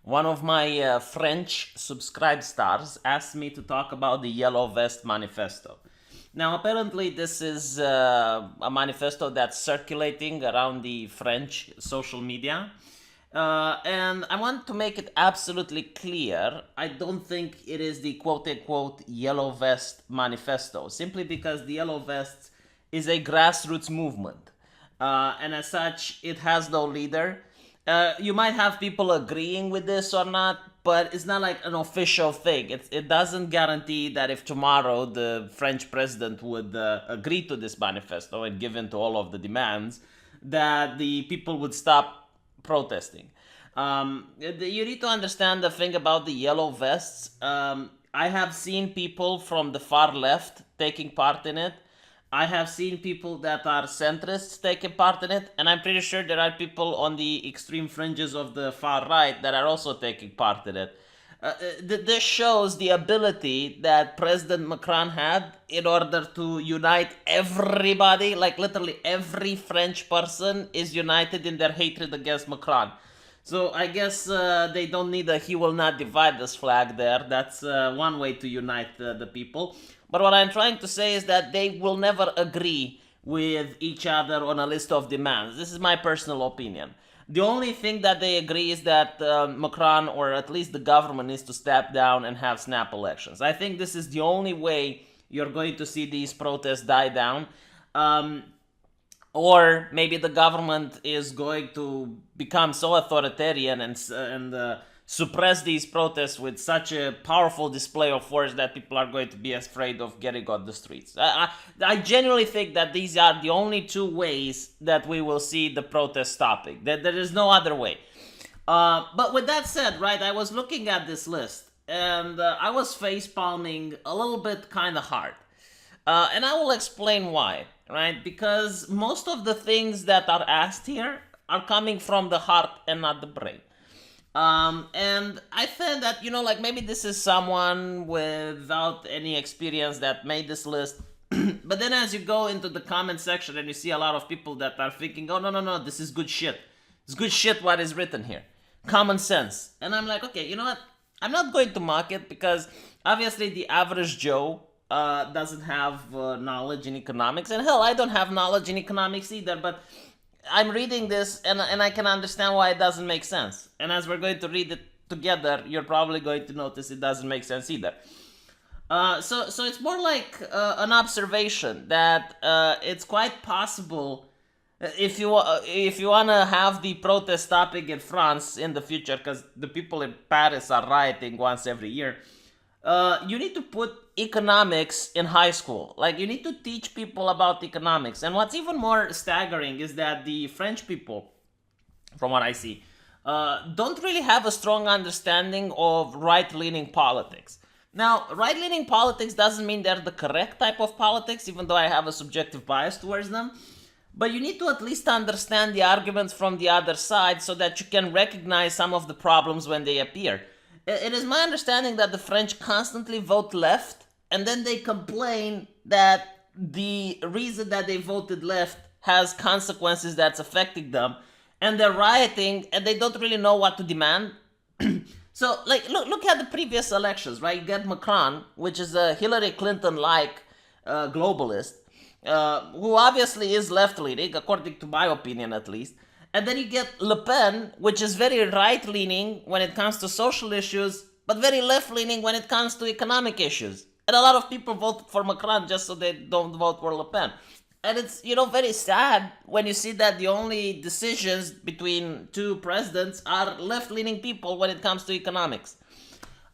one of my French subscribed stars asked me to talk about the Yellow Vest Manifesto. Now, apparently, this is a manifesto that's circulating around the French social media. And I want to make it absolutely clear, I don't think it is the quote-unquote Yellow Vest Manifesto, simply because the Yellow Vests is a grassroots movement. And as such, it has no leader. You might have people agreeing with this or not, but it's not like an official thing. It doesn't guarantee that if tomorrow the French president would agree to this manifesto and give in to all of the demands, that the people would stop protesting. You need to understand the thing about the yellow vests. I have seen people from the far left taking part in it. I have seen people that are centrists taking part in it, and I'm pretty sure there are people on the extreme fringes of the far right that are also taking part in it. This shows the ability that President Macron had in order to unite everybody. Like literally every French person is united in their hatred against Macron. So I guess they don't need a "he will not divide us" flag there. That's one way to unite the people. But what I'm trying to say is that they will never agree with each other on a list of demands. This is my personal opinion. The only thing that they agree is that Macron, or at least the government, needs to step down and have snap elections. I think this is the only way you're going to see these protests die down. Or maybe the government is going to become so authoritarian and suppress these protests with such a powerful display of force that people are going to be afraid of getting on the streets. I genuinely think that these are the only two ways that we will see the protest stopping. There is no other way. But with that said, right, I was looking at this list and I was face palming a little bit kind of hard. And I will explain why, right? Because most of the things that are asked here are coming from the heart and not the brain. And I said that, like maybe this is someone without any experience that made this list. But then as you go into the comment section and you see a lot of people that are thinking, oh, no, no, no, this is good shit. It's good shit what is written here. Common sense. And I'm like, okay, you know what? I'm not going to mock it because obviously the average Joe doesn't have knowledge in economics. And hell, I don't have knowledge in economics either, but I'm reading this and I can understand why it doesn't make sense. And as we're going to read it together, you're probably going to notice it doesn't make sense either. So it's more like an observation that it's quite possible if you want to have the protest stopping in France in the future, because the people in Paris are rioting once every year. You need to put economics in high school. Like, you need to teach people about economics. And what's even more staggering is that the French people, from what I see, don't really have a strong understanding of right-leaning politics. Now, right-leaning politics doesn't mean they're the correct type of politics, even though I have a subjective bias towards them. But you need to at least understand the arguments from the other side so that you can recognize some of the problems when they appear. It is my understanding that the French constantly vote left, and then they complain that the reason that they voted left has consequences that's affecting them, and they're rioting, and they don't really know what to demand. So, like, look at the previous elections, right? You get Macron, which is a Hillary Clinton-like globalist, who obviously is left-leaning, according to my opinion at least. And then you get Le Pen, which is very right-leaning when it comes to social issues, but very left-leaning when it comes to economic issues. And a lot of people voted for Macron just so they don't vote for Le Pen. And it's, very sad when you see that the only decisions between two presidents are left-leaning people when it comes to economics.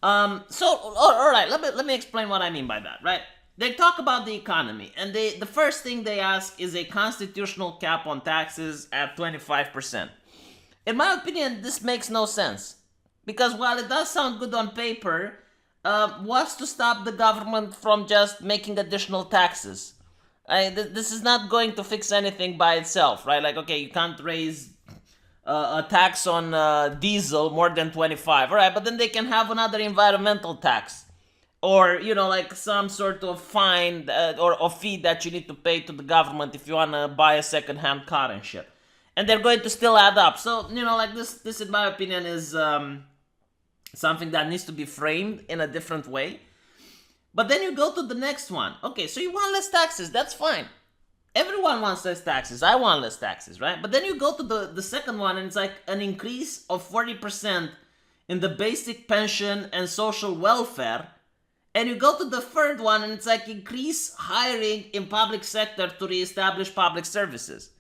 All right, let me explain what I mean by that, right? They talk about the economy, and the first thing they ask is a constitutional cap on taxes at 25%. In my opinion, this makes no sense. Because while it does sound good on paper, what's to stop the government from just making additional taxes? This is not going to fix anything by itself, right? Like, okay, you can't raise a tax on diesel more than 25, all right, but then they can have another environmental tax. Or, like some sort of fine or a fee that you need to pay to the government if you want to buy a second-hand car and shit. And they're going to still add up. So, like this in my opinion is something that needs to be framed in a different way. But then you go to the next one. Okay, so you want less taxes, that's fine. Everyone wants less taxes. I want less taxes, right? But then you go to the second one, and it's like an increase of 40% in the basic pension and social welfare. And you go to the third one, and it's like increase hiring in public sector to reestablish public services.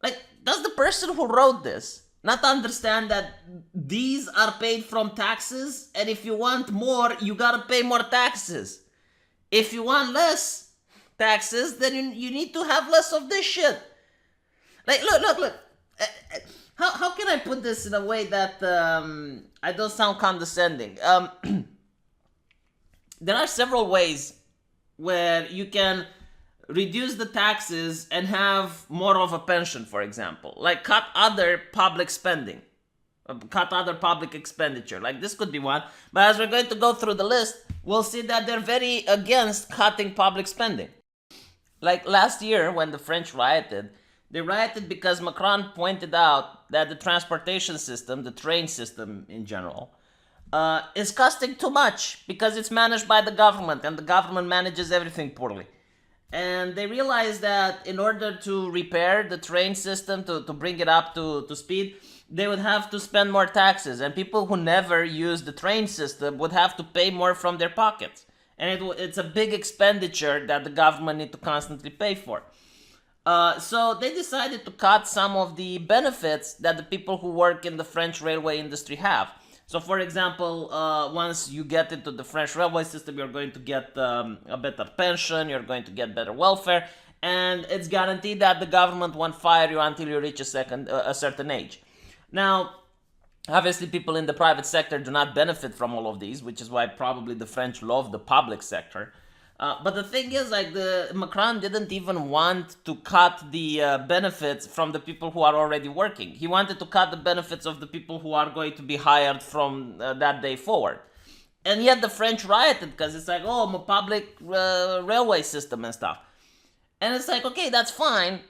Like, does the person who wrote this not understand that these are paid from taxes, and if you want more, you gotta pay more taxes? If you want less taxes, then you need to have less of this shit. Like, look. How can I put this in a way that I don't sound condescending? There are several ways where you can reduce the taxes and have more of a pension, for example. Like cut other public spending, cut other public expenditure. Like this could be one. But as we're going to go through the list, we'll see that they're very against cutting public spending. Like last year when the French rioted, they rioted because Macron pointed out that the transportation system, the train system in general, is costing too much because it's managed by the government, and the government manages everything poorly. And they realized that in order to repair the train system, to bring it up to speed, they would have to spend more taxes. And people who never use the train system would have to pay more from their pockets. And it's a big expenditure that the government need to constantly pay for. So they decided to cut some of the benefits that the people who work in the French railway industry have. So, for example, once you get into the French railway system, you're going to get a better pension, you're going to get better welfare, and it's guaranteed that the government won't fire you until you reach a certain age. Now, obviously, people in the private sector do not benefit from all of these, which is why probably the French love the public sector. But the thing is, like, Macron didn't even want to cut the benefits from the people who are already working. He wanted to cut the benefits of the people who are going to be hired from that day forward. And yet the French rioted because it's like, oh, I'm a public railway system and stuff. And it's like, okay, that's fine,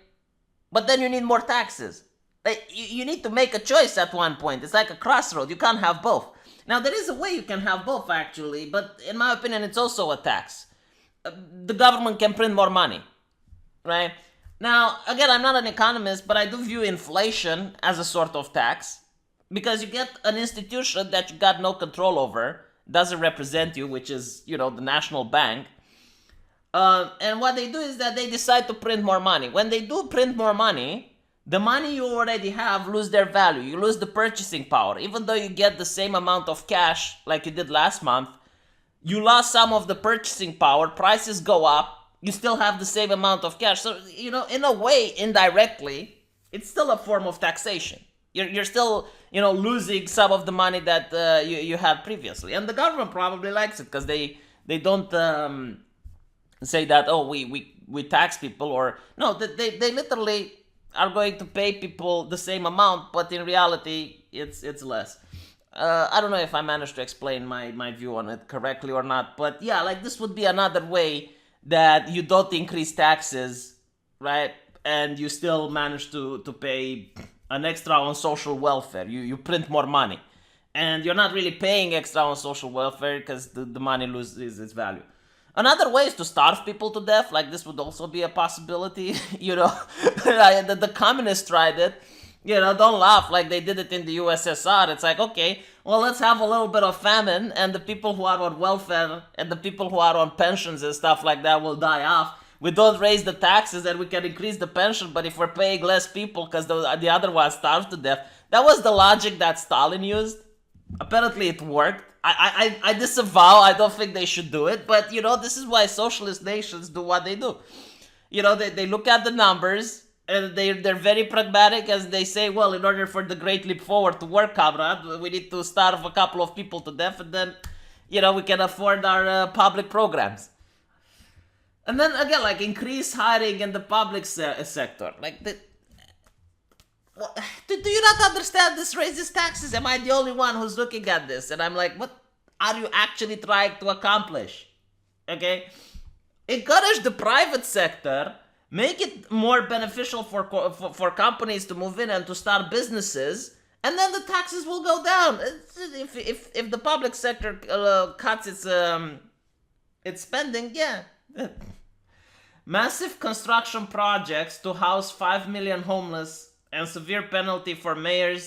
but then you need more taxes. Like, you need to make a choice at one point. It's like a crossroad. You can't have both. Now, there is a way you can have both, actually, but in my opinion, it's also a tax. The government can print more money, right? Now, again, I'm not an economist, but I do view inflation as a sort of tax, because you get an institution that you got no control over, doesn't represent you, which is, the national bank. And what they do is that they decide to print more money. When they do print more money, the money you already have lose their value. You lose the purchasing power. Even though you get the same amount of cash like you did last month, you lost some of the purchasing power, prices go up, you still have the same amount of cash. So, in a way, indirectly, it's still a form of taxation. You're still, losing some of the money that you had previously. And the government probably likes it because they don't say that, oh, we tax people, or no, they literally are going to pay people the same amount, but in reality, it's less. I don't know if I managed to explain my view on it correctly or not, but yeah, like this would be another way that you don't increase taxes, right? And you still manage to pay an extra on social welfare. You print more money. And you're not really paying extra on social welfare because the money loses its value. Another way is to starve people to death. Like this would also be a possibility. The communists tried it. Don't laugh, like they did it in the USSR. It's like, okay, well, let's have a little bit of famine, and the people who are on welfare and the people who are on pensions and stuff like that will die off. We don't raise the taxes and we can increase the pension, but if we're paying less people because the other ones starved to death. That was the logic that Stalin used. Apparently it worked. I disavow, I don't think they should do it, but this is why socialist nations do what they do. They look at the numbers, and they're very pragmatic, as they say, well, in order for the Great Leap Forward to work, comrade, we need to starve a couple of people to death, and then, we can afford our public programs. And then, again, like, increase hiring in the public sector. Like, do you not understand this raises taxes? Am I the only one who's looking at this? And I'm like, what are you actually trying to accomplish? Okay? Encourage the private sector. Make it more beneficial for companies to move in and to start businesses, and then the taxes will go down. If the public sector cuts its spending, yeah. Massive construction projects to house 5 million homeless and severe penalty for mayors,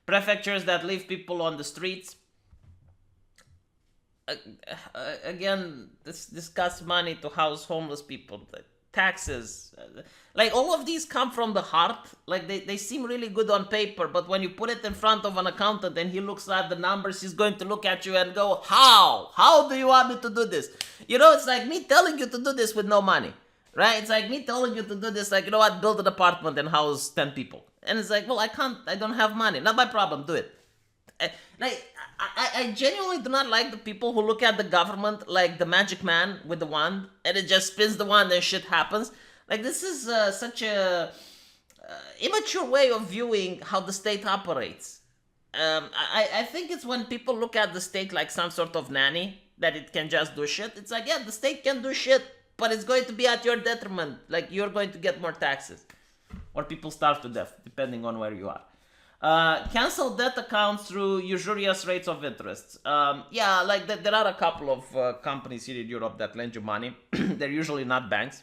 prefectures that leave people on the streets. Again, this costs money to house homeless people. Taxes, like all of these come from the heart. Like they seem really good on paper, but when you put it in front of an accountant and he looks at the numbers, he's going to look at you and go, how do you want me to do this? It's like me telling you to do this with no money, right? It's like me telling you to do this, like, build an apartment and house 10 people, and it's like, well, I don't have money. Not my problem, do it. I genuinely do not like the people who look at the government like the magic man with the wand, and it just spins the wand and shit happens. Like, this is such a immature way of viewing how the state operates. I think it's when people look at the state like some sort of nanny, that it can just do shit. It's like, yeah, the state can do shit, but it's going to be at your detriment. Like, you're going to get more taxes, or people starve to death, depending on where you are. Cancel debt accounts through usurious rates of interest. Yeah, like there are a couple of companies here in Europe that lend you money. They're usually not banks.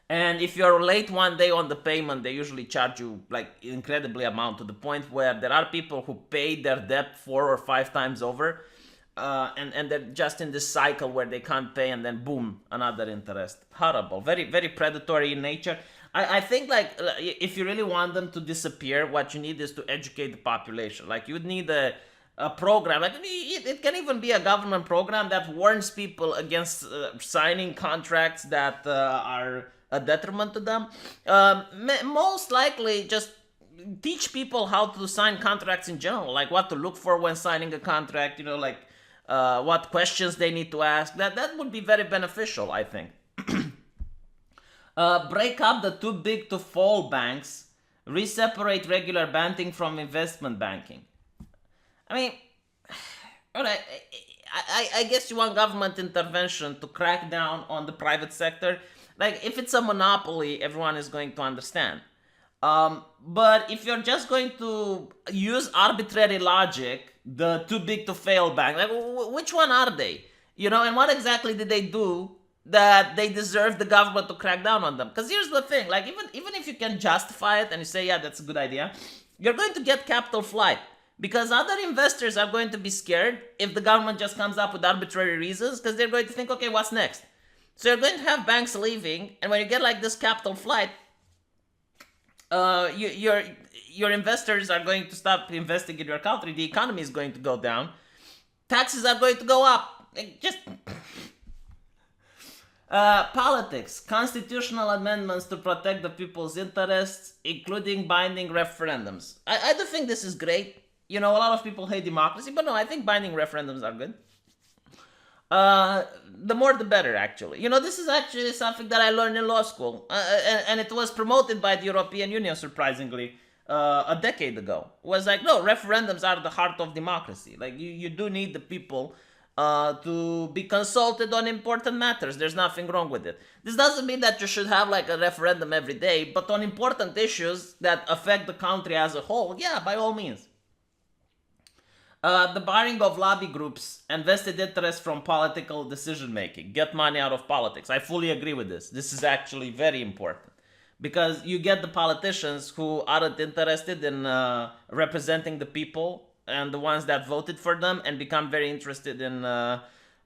And if you're late one day on the payment, they usually charge you like incredibly amount, to the point where there are people who pay their debt 4 or 5 times over. And they're just in this cycle where they can't pay, and then boom, another interest. Horrible. Very, very predatory in nature. I think, like, if you really want them to disappear, what you need is to educate the population. Like, you would need a program. Like, it can even be a government program that warns people against signing contracts that are a detriment to them. Most likely, just teach people how to sign contracts in general, like what to look for when signing a contract, what questions they need to ask. That would be very beneficial, I think. Break up the too big to fall banks. Reseparate regular banking from investment banking. I mean, alright, I guess you want government intervention to crack down on the private sector. Like, if it's a monopoly, everyone is going to understand. But if you're just going to use arbitrary logic, the too big to fail bank, like, which one are they? And what exactly did they do that they deserve the government to crack down on them? Because here's the thing, like, even if you can justify it and you say, yeah, that's a good idea, you're going to get capital flight. Because other investors are going to be scared if the government just comes up with arbitrary reasons, because they're going to think, okay, what's next? So you're going to have banks leaving, and when you get like this capital flight, your investors are going to stop investing in your country. The economy is going to go down. Taxes are going to go up. Just politics, constitutional amendments to protect the people's interests, including binding referendums. I do think this is great. A lot of people hate democracy, but no, I think binding referendums are good. The more the better, actually. This is actually something that I learned in law school, and it was promoted by the European Union, surprisingly, a decade ago. It was like, no, referendums are the heart of democracy. Like, you do need the people to be consulted on important matters. There's nothing wrong with it. This doesn't mean that you should have like a referendum every day, but on important issues that affect the country as a whole, yeah, by all means. The barring of lobby groups and vested interests from political decision making. Get money out of politics. I fully agree with this. This is actually very important, because you get the politicians who aren't interested in representing the people and the ones that voted for them, and become very interested in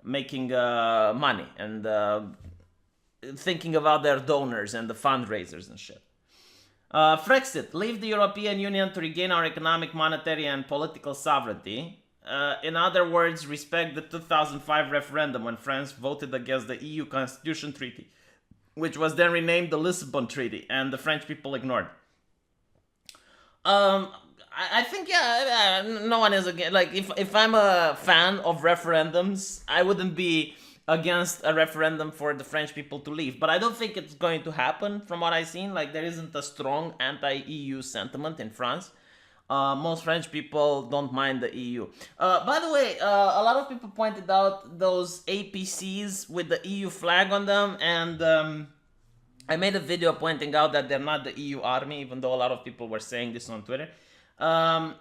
making money and thinking about their donors and the fundraisers and shit. Frexit, leave the European Union to regain our economic, monetary, and political sovereignty. In other words, respect the 2005 referendum when France voted against the EU Constitution Treaty, which was then renamed the Lisbon Treaty, and the French people ignored. I think, yeah, no one is against. Like, if I'm a fan of referendums, I wouldn't be against a referendum for the French people to leave. But I don't think it's going to happen from what I've seen. Like, there isn't a strong anti-EU sentiment in France. Most French people don't mind the EU. By the way, a lot of people pointed out those APCs with the EU flag on them, and I made a video pointing out that they're not the EU army, even though a lot of people were saying this on Twitter. Um,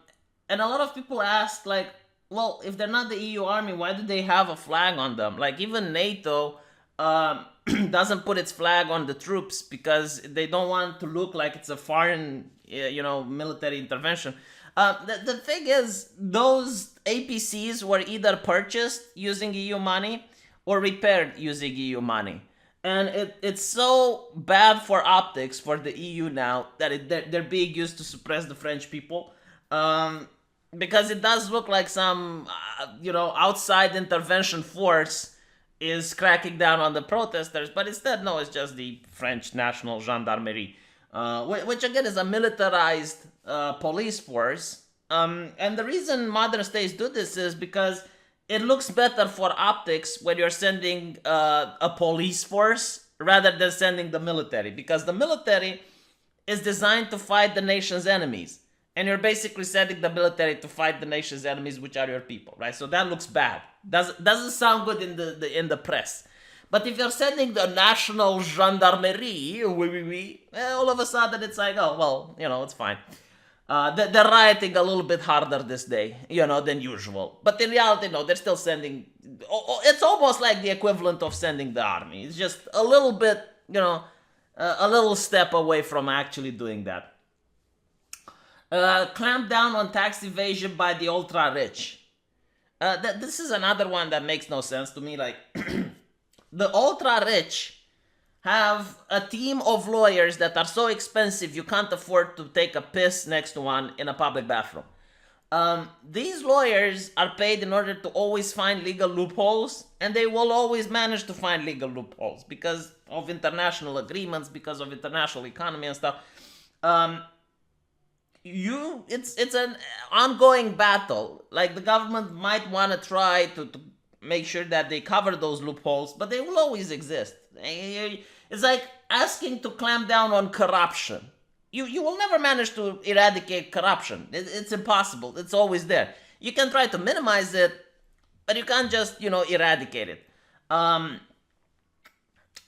and a lot of people ask, like, well, if they're not the EU army, why do they have a flag on them? Like, even NATO doesn't put its flag on the troops because they don't want to look like it's a foreign, military intervention. The thing is, those APCs were either purchased using EU money or repaired using EU money. And it's so bad for optics for the EU now that they're being used to suppress the French people. Because it does look like some, outside intervention force is cracking down on the protesters, but instead, no, it's just the French National Gendarmerie, which again is a militarized police force. And the reason modern states do this is because it looks better for optics when you're sending a police force rather than sending the military, because the military is designed to fight the nation's enemies, and you're basically sending the military to fight the nation's enemies, which are your people, right? So that looks bad. Doesn't sound good in the press. But if you're sending the national gendarmerie, all of a sudden it's like, oh well, it's fine. They're rioting a little bit harder this day, than usual. But in reality, no, they're still sending. It's almost like the equivalent of sending the army. It's just a little bit, a little step away from actually doing that. Clamp down on tax evasion by the ultra rich. This is another one that makes no sense to me. Like, the ultra rich have a team of lawyers that are so expensive you can't afford to take a piss next to one in a public bathroom. These lawyers are paid in order to always find legal loopholes, and they will always manage to find legal loopholes because of international agreements, because of international economy and stuff. It's an ongoing battle. Like, the government might want to try to make sure that they cover those loopholes, but they will always exist. It's like asking to clamp down on corruption. You will never manage to eradicate corruption. It's impossible. It's always there. You can try to minimize it, but you can't just, eradicate it. And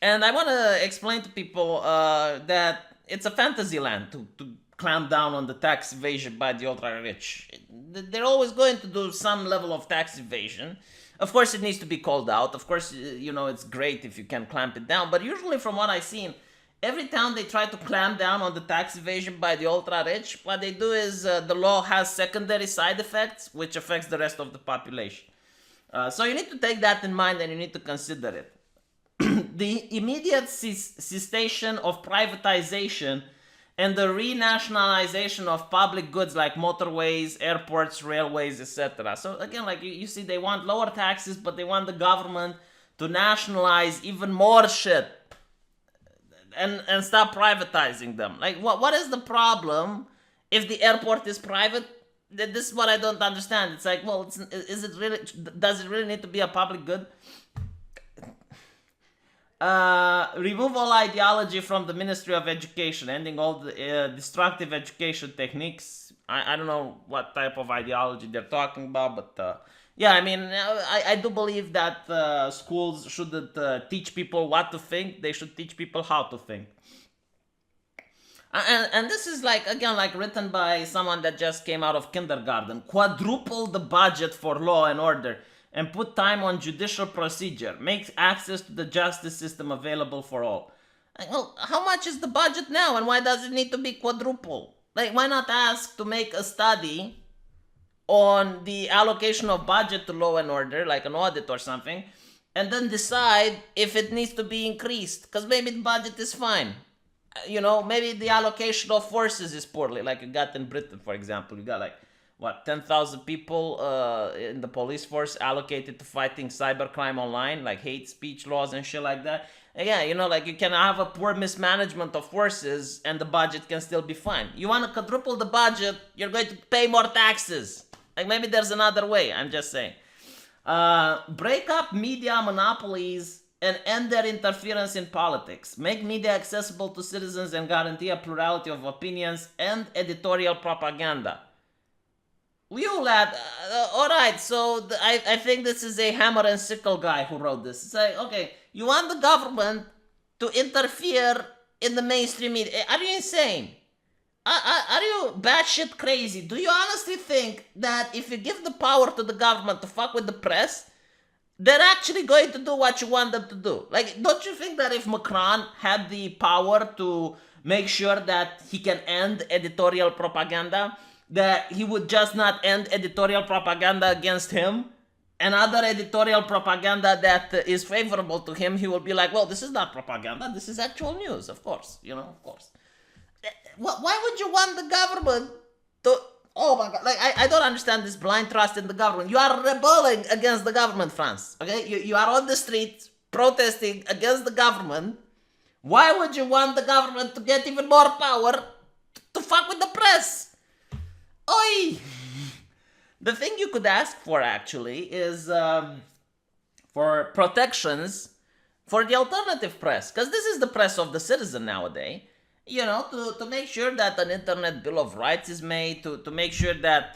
I want to explain to people that it's a fantasy land to clamp down on the tax evasion by the ultra rich. They're always going to do some level of tax evasion. Of course, it needs to be called out. Of course, it's great if you can clamp it down. But usually, from what I've seen, every time they try to clamp down on the tax evasion by the ultra rich, what they do is the law has secondary side effects, which affects the rest of the population. So you need to take that in mind, and you need to consider it. The immediate cessation of privatization and the renationalization of public goods like motorways, airports, railways, etc. So again, like you see, they want lower taxes, but they want the government to nationalize even more shit and stop privatizing them. Like, what is the problem if the airport is private? This is what I don't understand. It's like, well, does it really need to be a public good? Remove all ideology from the Ministry of Education, ending all the destructive education techniques. I don't know what type of ideology they're talking about, but yeah, I mean, I do believe that schools shouldn't teach people what to think. They should teach people how to think. And this is like, again, like written by someone that just came out of kindergarten. Quadruple the budget for law and order and put time on judicial procedure. Make access to the justice system available for all. Like, well, how much is the budget now, and why does it need to be quadruple? Like, why not ask to make a study on the allocation of budget to law and order, like an audit or something, and then decide if it needs to be increased? Because maybe the budget is fine. Maybe the allocation of forces is poorly, like you got in Britain, for example. You got like, 10,000 people in the police force allocated to fighting cybercrime online, like hate speech laws and shit like that. And yeah, like you can have a poor mismanagement of forces and the budget can still be fine. You want to quadruple the budget, you're going to pay more taxes. Like, maybe there's another way, I'm just saying. Break up media monopolies and end their interference in politics. Make media accessible to citizens and guarantee a plurality of opinions and editorial propaganda. You lad, alright, so I think this is a hammer and sickle guy who wrote this. It's like, okay, you want the government to interfere in the mainstream media. Are you insane? Are you batshit crazy? Do you honestly think that if you give the power to the government to fuck with the press, they're actually going to do what you want them to do? Like, don't you think that if Macron had the power to make sure that he can end editorial propaganda, that he would just not end editorial propaganda against him? And other editorial propaganda that is favorable to him, he will be like, well, this is not propaganda, this is actual news, of course, of course. Why would you want the government to? Oh my god! Like I don't understand this blind trust in the government. You are rebelling against the government, France. Okay, you are on the street protesting against the government. Why would you want the government to get even more power to fuck with the press? Oi! The thing you could ask for actually is for protections for the alternative press, because this is the press of the citizen nowadays. To make sure that an internet bill of rights is made, to make sure that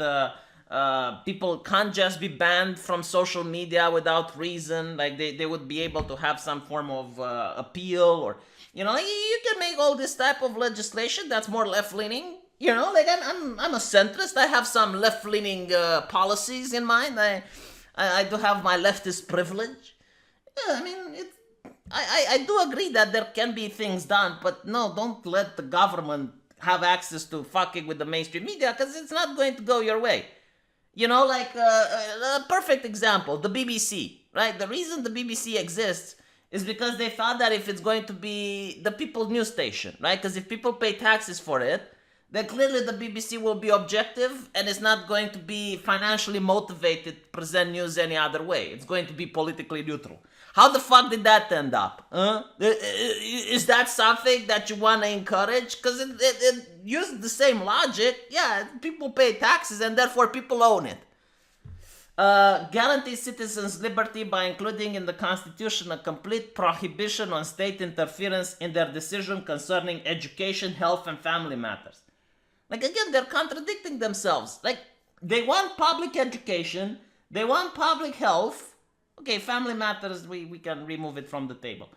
people can't just be banned from social media without reason, like they would be able to have some form of appeal, or you can make all this type of legislation that's more left-leaning. Like I'm a centrist. I have some left-leaning policies in mind. I do have my leftist privilege. Yeah, I mean, I do agree that there can be things done, but no, don't let the government have access to fucking with the mainstream media, because it's not going to go your way. Like a perfect example, the BBC, right? The reason the BBC exists is because they thought that if it's going to be the people's news station, right? Because if people pay taxes for it, then clearly the BBC will be objective and it's not going to be financially motivated to present news any other way. It's going to be politically neutral. How the fuck did that end up? Is that something that you want to encourage? Because it uses the same logic. Yeah, people pay taxes and therefore people own it. Guarantees citizens' liberty by including in the Constitution a complete prohibition on state interference in their decision concerning education, health, and family matters. Like, again, they're contradicting themselves. Like, they want public education, they want public health. Okay, family matters, we can remove it from the table.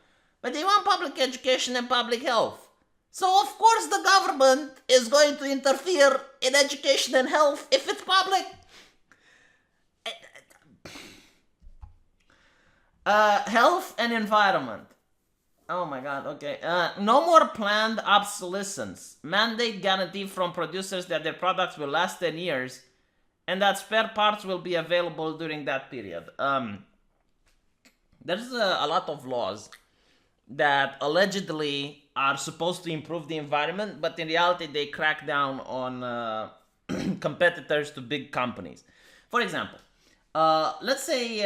But they want public education and public health. So, of course, the government is going to interfere in education and health if it's public. Health and environment. Oh my god, okay. No more planned obsolescence. Mandate guarantee from producers that their products will last 10 years and that spare parts will be available during that period. There's a lot of laws that allegedly are supposed to improve the environment, but in reality they crack down on competitors to big companies. For example, let's say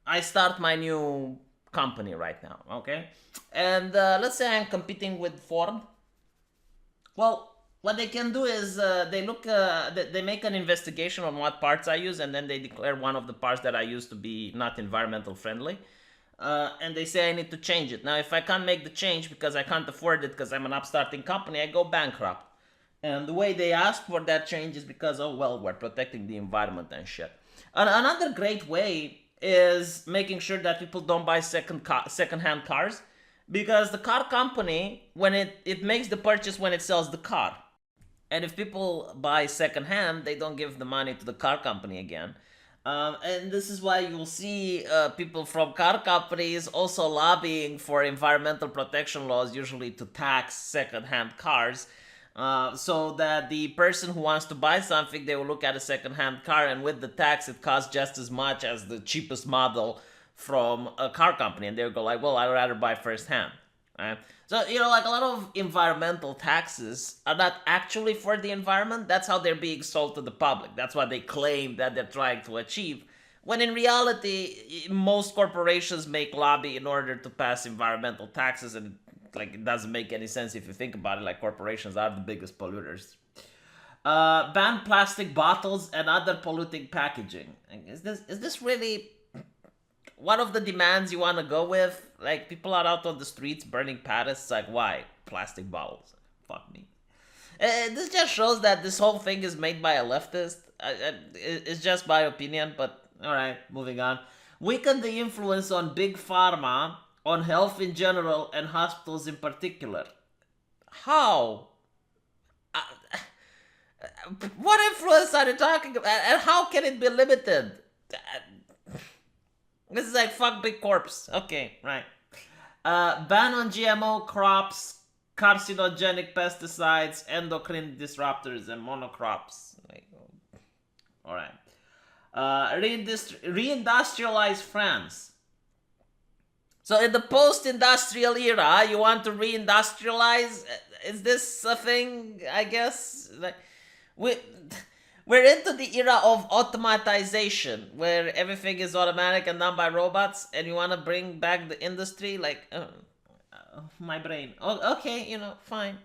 I start my new company right now, okay? And let's say I'm competing with Ford. Well, what they can do is they make an investigation on what parts I use, and then they declare one of the parts that I use to be not environmental friendly. And they say I need to change it. Now, if I can't make the change because I can't afford it because I'm an upstarting company, I go bankrupt. And the way they ask for that change is because, oh, well, we're protecting the environment and shit. Another great way is making sure that people don't buy second-hand cars, because the car company, when it makes the purchase when it sells the car. And if people buy second-hand, they don't give the money to the car company again. And this is why you'll see people from car companies also lobbying for environmental protection laws, usually to tax second-hand cars, so that the person who wants to buy something, they will look at a second-hand car, and with the tax, it costs just as much as the cheapest model from a car company, and they'll go like, well, I'd rather buy first-hand. Right? So, like a lot of environmental taxes are not actually for the environment. That's how they're being sold to the public. That's what they claim that they're trying to achieve. When in reality, most corporations make lobby in order to pass environmental taxes, and it doesn't make any sense if you think about it. Like, corporations are the biggest polluters. Ban plastic bottles and other polluting packaging. Is this really one of the demands you want to go with? Like, people are out on the streets burning Paris. Like, why? Plastic bottles. Fuck me. This just shows that this whole thing is made by a leftist. It's just my opinion, but alright, moving on. Weaken the influence on big pharma, on health in general, and hospitals in particular. How? What influence are you talking about? And how can it be limited? This is like fuck big corps. Okay, right. Ban on GMO crops, carcinogenic pesticides, endocrine disruptors, and monocrops. Like, all right. Reindustrialize France. So in the post-industrial era, you want to reindustrialize? Is this a thing? I guess like we're into the era of automatization, where everything is automatic and done by robots, and you want to bring back the industry? Like, my brain. Oh, okay, fine.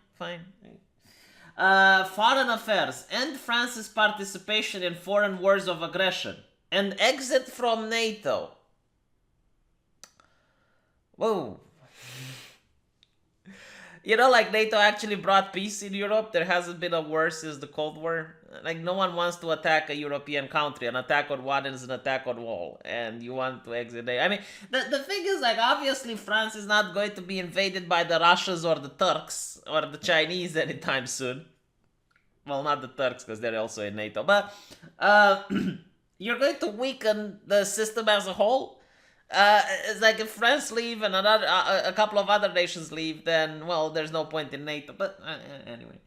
Foreign affairs. End France's participation in foreign wars of aggression and exit from NATO. Whoa. Like NATO actually brought peace in Europe. There hasn't been a war since the Cold War. Like, no one wants to attack a European country. An attack on one is an attack on all. And you want to exit. I mean, the thing is, like, obviously France is not going to be invaded by the Russians or the Turks or the Chinese anytime soon. Well, not the Turks, because they're also in NATO. But you're going to weaken the system as a whole. It's like if France leave and a couple of other nations leave, then, well, there's no point in NATO. But anyway.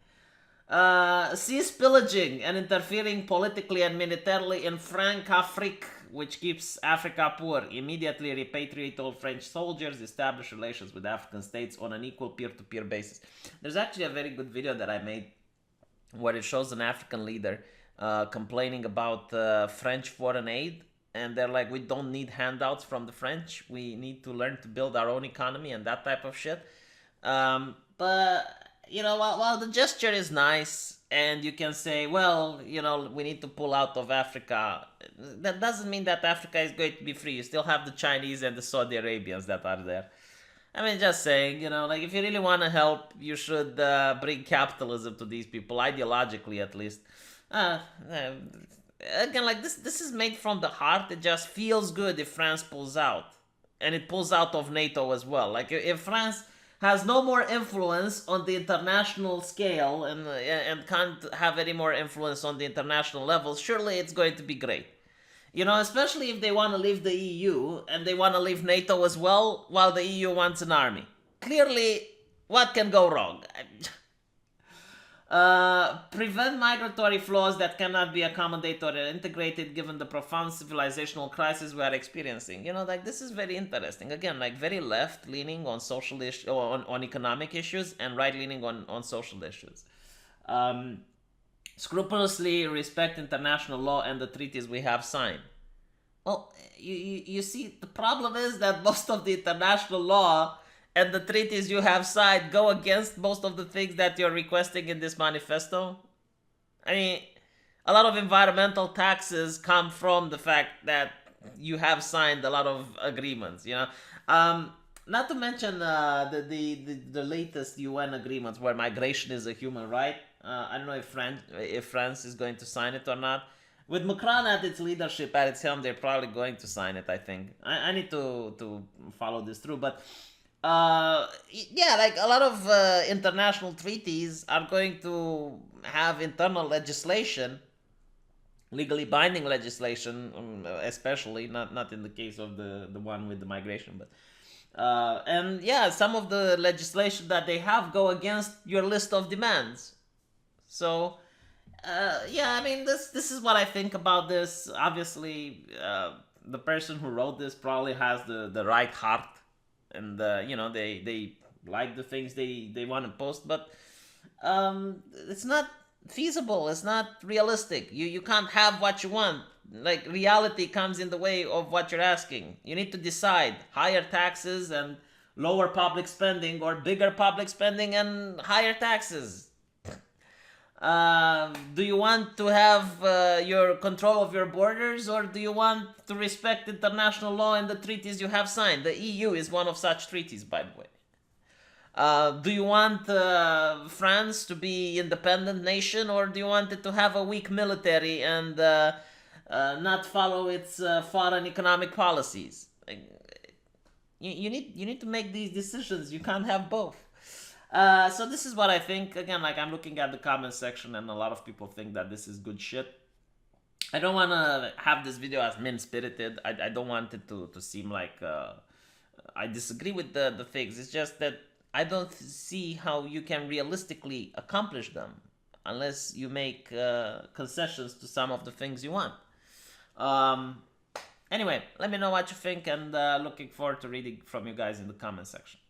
Cease pillaging and interfering politically and militarily in Francafrique, which keeps Africa poor. Immediately repatriate all French soldiers. Establish relations with African states on an equal peer-to-peer basis. There's actually a very good video that I made where it shows an African leader complaining about French foreign aid. And they're like, we don't need handouts from the French. We need to learn to build our own economy and that type of shit. But, while the gesture is nice and you can say, well, we need to pull out of Africa, that doesn't mean that Africa is going to be free. You still have the Chinese and the Saudi Arabians that are there. I mean, just saying, like if you really want to help, you should bring capitalism to these people, ideologically at least. Again, like this is made from the heart. It just feels good if France pulls out, and it pulls out of NATO as well. Like if France has no more influence on the international scale and can't have any more influence on the international level, surely it's going to be great. Especially if they want to leave the EU and they want to leave NATO as well, while the EU wants an army. Clearly, what can go wrong? Prevent migratory flows that cannot be accommodated or integrated given the profound civilizational crisis we are experiencing. Like this is very interesting. Again, like very left-leaning on social issues, on economic issues, and right-leaning on social issues. Scrupulously respect international law and the treaties we have signed. Well, you see, the problem is that most of the international law and the treaties you have signed go against most of the things that you're requesting in this manifesto. I mean, a lot of environmental taxes come from the fact that you have signed a lot of agreements, not to mention the latest UN agreements where migration is a human right. I don't know if France is going to sign it or not. With Macron at its leadership, at its helm, they're probably going to sign it, I think. I need to follow this through, but yeah, like a lot of international treaties are going to have internal legislation, legally binding legislation, especially not in the case of the one with the migration, but and yeah, some of the legislation that they have go against your list of demands. So yeah, I mean, this is what I think about this. Obviously, the person who wrote this probably has the right heart, and they like the things they want to post, but it's not feasible. It's not realistic. You can't have what you want. Like, reality comes in the way of what you're asking. You need to decide: higher taxes and lower public spending, or bigger public spending and higher taxes. Do you want to have your control of your borders, or do you want to respect international law and the treaties you have signed? The EU is one of such treaties, by the way. Do you want France to be independent nation, or do you want it to have a weak military and not follow its foreign economic policies? You need to make these decisions. You can't have both. So this is what I think. Again, like I'm looking at the comment section, and a lot of people think that this is good shit. I don't want to have this video as mean-spirited. I don't want it to seem like I disagree with the things. It's just that I don't see how you can realistically accomplish them unless you make concessions to some of the things you want. Anyway, let me know what you think, and looking forward to reading from you guys in the comment section.